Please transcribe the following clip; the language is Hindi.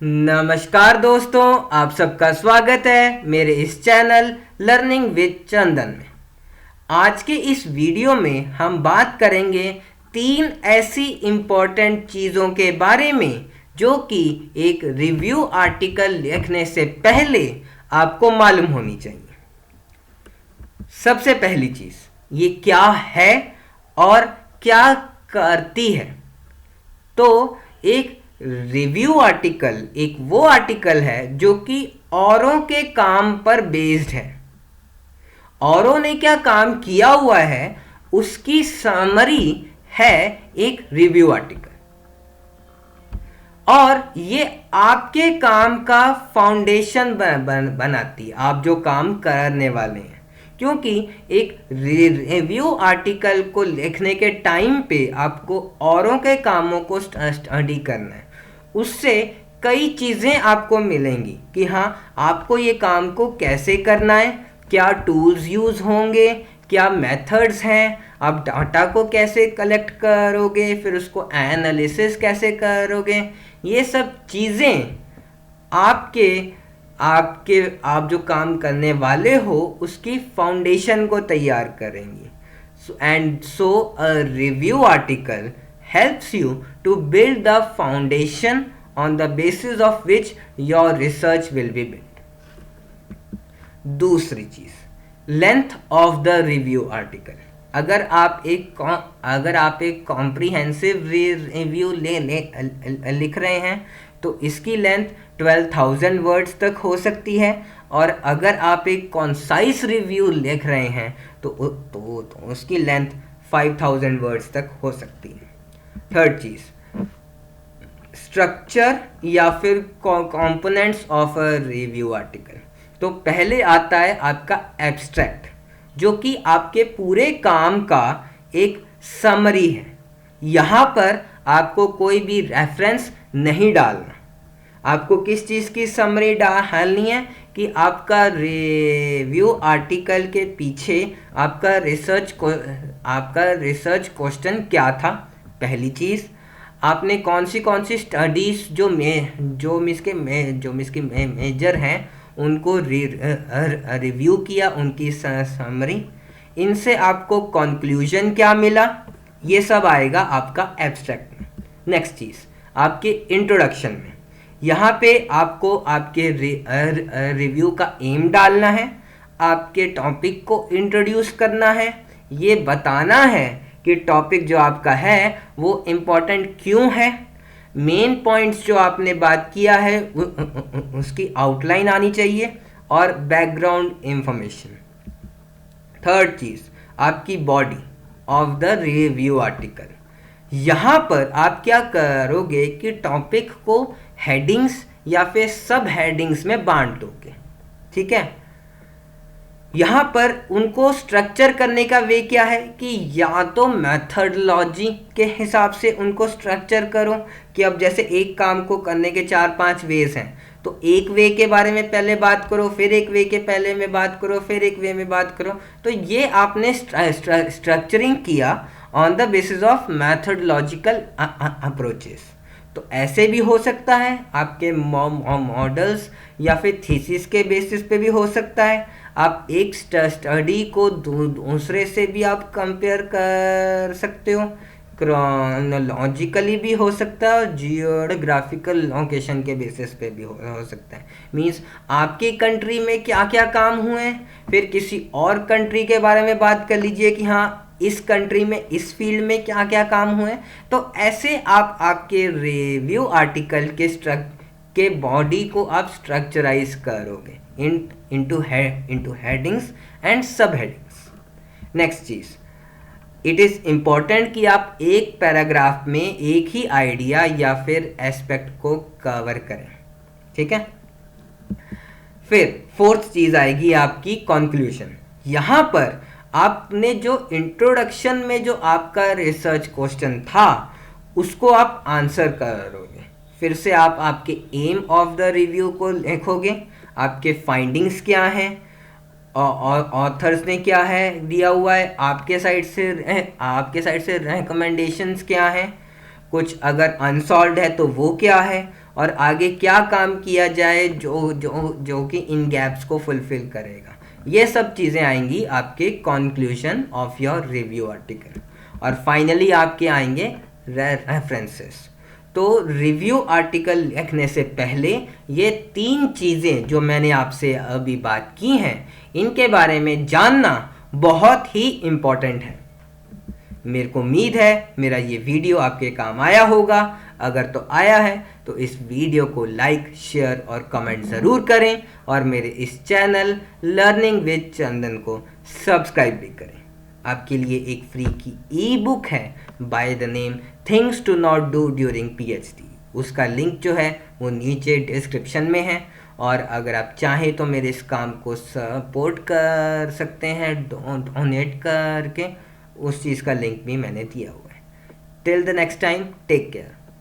नमस्कार दोस्तों, आप सबका स्वागत है मेरे इस चैनल लर्निंग विद चंदन में। आज के इस वीडियो में हम बात करेंगे 3 ऐसी इम्पोर्टेंट चीज़ों के बारे में जो कि एक रिव्यू आर्टिकल लिखने से पहले आपको मालूम होनी चाहिए। सबसे पहली चीज़, ये क्या है और क्या करती है। तो एक रिव्यू आर्टिकल एक वो आर्टिकल है जो कि औरों के काम पर बेस्ड है। औरों ने क्या काम किया हुआ है उसकी समरी है एक रिव्यू आर्टिकल, और ये आपके काम का फाउंडेशन बनाती है, आप जो काम करने वाले हैं। क्योंकि एक रिव्यू आर्टिकल को लिखने के टाइम पे आपको औरों के कामों को स्टडी करना है। उससे कई चीज़ें आपको मिलेंगी कि हाँ, आपको ये काम को कैसे करना है, क्या टूल्स यूज़ होंगे, क्या मेथड्स हैं, आप डाटा को कैसे कलेक्ट करोगे, फिर उसको एनालिसिस कैसे करोगे। ये सब चीज़ें आपके आपके आप जो काम करने वाले हो उसकी फाउंडेशन को तैयार करेंगी। So a review article helps you to build the foundation on the basis of which your research will be built. दूसरी चीज, length of the review article. अगर आप एक कॉम्प्रिहेंसिव रिव्यू लिख रहे हैं तो इसकी लेंथ 12,000 वर्ड्स तक हो सकती है, और अगर आप एक कॉन्साइज रिव्यू लिख रहे हैं तो उसकी लेंथ 5,000 वर्ड्स तक हो सकती है। थर्ड चीज, स्ट्रक्चर या फिर components of a review article. तो पहले आता है आपका एब्स्ट्रैक्ट, जो कि आपके पूरे काम का एक समरी है। यहाँ पर आपको कोई भी रेफरेंस नहीं डालना। आपको किस चीज़ की समरी डालनी है कि आपका रिव्यू आर्टिकल के पीछे आपका रिसर्च क्वेश्चन क्या था। पहली चीज़, आपने कौन सी स्टडीज़ जो इसके मेजर हैं उनको रिव्यू किया, उनकी समरी, इनसे आपको कंक्लूजन क्या मिला, ये सब आएगा आपका एब्स्ट्रैक्ट में। नेक्स्ट चीज़, आपके इंट्रोडक्शन में, यहाँ पे आपको आपके रिव्यू का एम डालना है, आपके टॉपिक को इंट्रोड्यूस करना है, ये बताना है कि टॉपिक जो आपका है वो इम्पोर्टेंट क्यों है, मेन पॉइंट्स जो आपने बात किया है उसकी आउटलाइन आनी चाहिए, और बैकग्राउंड इंफॉर्मेशन। थर्ड चीज़, आपकी body of the review article. यहाँ पर आप क्या करोगे कि टॉपिक को हेडिंग्स या फिर सब हेडिंग्स में बांट दोगे। ठीक है, यहाँ पर उनको स्ट्रक्चर करने का वे क्या है कि या तो मेथडोलॉजी के हिसाब से उनको स्ट्रक्चर करो कि अब जैसे एक काम को करने के 4-5 वेज हैं, तो एक वे के बारे में पहले बात करो, फिर एक वे के पहले में बात करो, फिर एक वे में बात करो। तो ये आपने स्ट्रक्चरिंग किया on the basis of methodological approaches. तो ऐसे भी हो सकता है, आपके मॉडल्स या फिर थीसिस के बेसिस पे भी हो सकता है। आप एक स्टडी को दूसरे से भी आप कंपेयर कर सकते हो, क्रोनोलॉजिकली भी हो सकता है, और जियोग्राफिकल लोकेशन के बेसिस पे भी हो सकता है। मींस आपकी कंट्री में क्या क्या काम हुए हैं, फिर किसी और कंट्री के बारे में बात कर लीजिए कि हाँ, इस कंट्री में इस फील्ड में क्या क्या काम हुए। तो ऐसे आप आपके रिव्यू आर्टिकल के बॉडी को आप स्ट्रक्चराइज करोगे इनटू हेडिंग्स एंड सब headings. Next cheese, it is important कि आप एक पैराग्राफ में एक ही आइडिया या फिर एस्पेक्ट को कवर करें। ठीक है, फिर फोर्थ चीज़ आएगी आपकी कंक्लूजन। यहाँ पर आपने जो इंट्रोडक्शन में जो आपका रिसर्च क्वेश्चन था उसको आप आंसर करोगे, फिर से आप आपके एम ऑफ द रिव्यू को लिखोगे, आपके फाइंडिंग्स क्या हैं, और ऑथर्स ने क्या है दिया हुआ है, आपके साइड से रिकमेंडेशंस क्या हैं। कुछ अगर अनसॉल्व्ड है तो वो क्या है, और आगे क्या काम किया जाए जो जो जो कि इन गैप्स को फुलफिल करेगा। ये सब चीज़ें आएंगी आपके conclusion of your review article. और फाइनली आपके आएंगे रेफरेंसेस। तो रिव्यू आर्टिकल लिखने से पहले ये 3 चीज़ें जो मैंने आपसे अभी बात की हैं, इनके बारे में जानना बहुत ही इम्पोर्टेंट है। मेरे को उम्मीद है मेरा ये वीडियो आपके काम आया होगा। अगर तो आया है तो इस वीडियो को लाइक, शेयर और कमेंट ज़रूर करें, और मेरे इस चैनल लर्निंग विद चंदन को सब्सक्राइब भी करें। आपके लिए एक फ्री की ई बुक है by the name things to not do during PhD। उसका लिंक जो है वो नीचे डिस्क्रिप्शन में है, और अगर आप चाहें तो मेरे इस काम को सपोर्ट कर सकते हैं डोनेट करके। उस चीज़ का लिंक भी मैंने दिया हुआ है। Till the next time, take care.